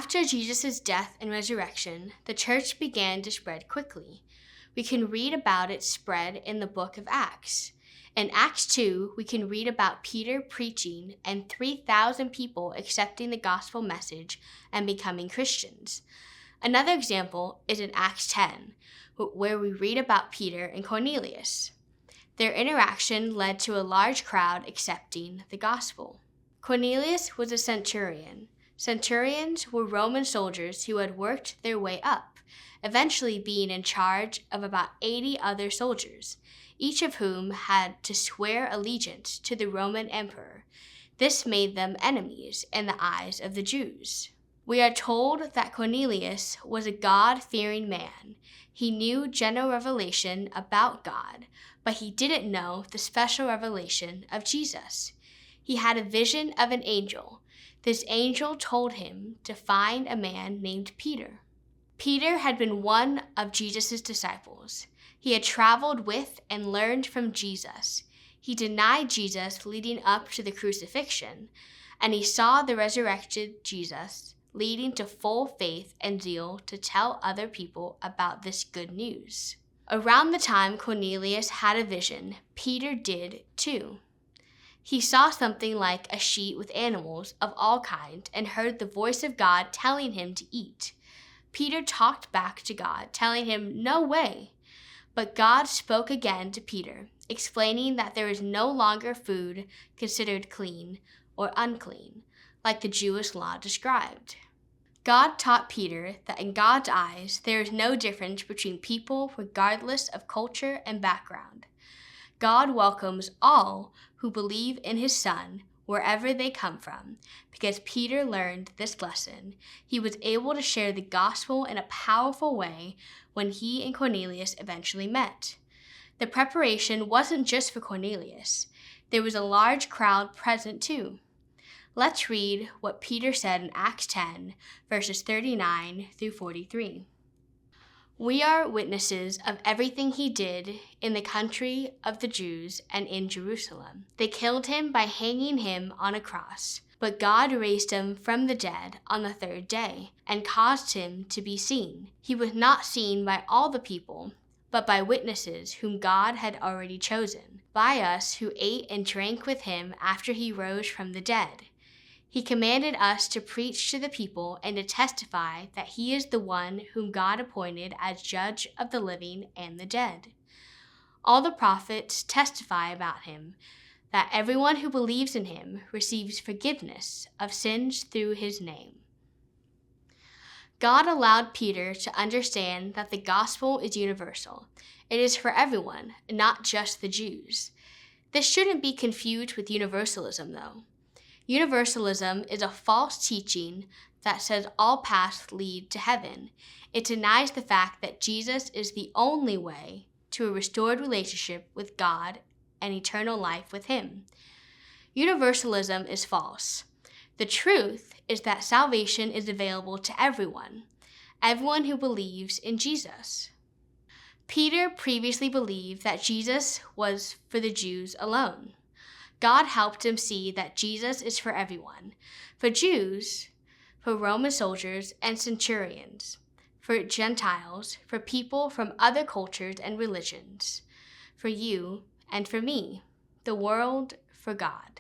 After Jesus' death and resurrection, the church began to spread quickly. We can read about its spread in the book of Acts. In Acts 2, we can read about Peter preaching and 3,000 people accepting the gospel message and becoming Christians. Another example is in Acts 10, where we read about Peter and Cornelius. Their interaction led to a large crowd accepting the gospel. Cornelius was a centurion. Centurions were Roman soldiers who had worked their way up, eventually being in charge of about 80 other soldiers, each of whom had to swear allegiance to the Roman emperor. This made them enemies in the eyes of the Jews. We are told that Cornelius was a God-fearing man. He knew general revelation about God, but he didn't know the special revelation of Jesus. He had a vision of an angel. This angel told him to find a man named Peter. Peter had been one of Jesus' disciples. He had traveled with and learned from Jesus. He denied Jesus leading up to the crucifixion, and he saw the resurrected Jesus, leading to full faith and zeal to tell other people about this good news. Around the time Cornelius had a vision, Peter did too. He saw something like a sheet with animals of all kinds and heard the voice of God telling him to eat. Peter talked back to God, telling him, "No way." But God spoke again to Peter, explaining that there is no longer food considered clean or unclean, like the Jewish law described. God taught Peter that in God's eyes, there is no difference between people regardless of culture and background. God welcomes all who believe in his Son, wherever they come from. Because Peter learned this lesson, he was able to share the gospel in a powerful way when he and Cornelius eventually met. The preparation wasn't just for Cornelius. There was a large crowd present too. Let's read what Peter said in Acts 10, verses 39 through 43. "We are witnesses of everything he did in the country of the Jews and in Jerusalem. They killed him by hanging him on a cross, but God raised him from the dead on the third day and caused him to be seen. He was not seen by all the people, but by witnesses whom God had already chosen, by us who ate and drank with him after he rose from the dead. He commanded us to preach to the people and to testify that he is the one whom God appointed as judge of the living and the dead. All the prophets testify about him, that everyone who believes in him receives forgiveness of sins through his name." God allowed Peter to understand that the gospel is universal. It is for everyone, not just the Jews. This shouldn't be confused with universalism, though. Universalism is a false teaching that says all paths lead to heaven. It denies the fact that Jesus is the only way to a restored relationship with God and eternal life with him. Universalism is false. The truth is that salvation is available to everyone who believes in Jesus. Peter previously believed that Jesus was for the Jews alone. God helped him see that Jesus is for everyone, for Jews, for Roman soldiers and centurions, for Gentiles, for people from other cultures and religions, for you and for me, the world for God.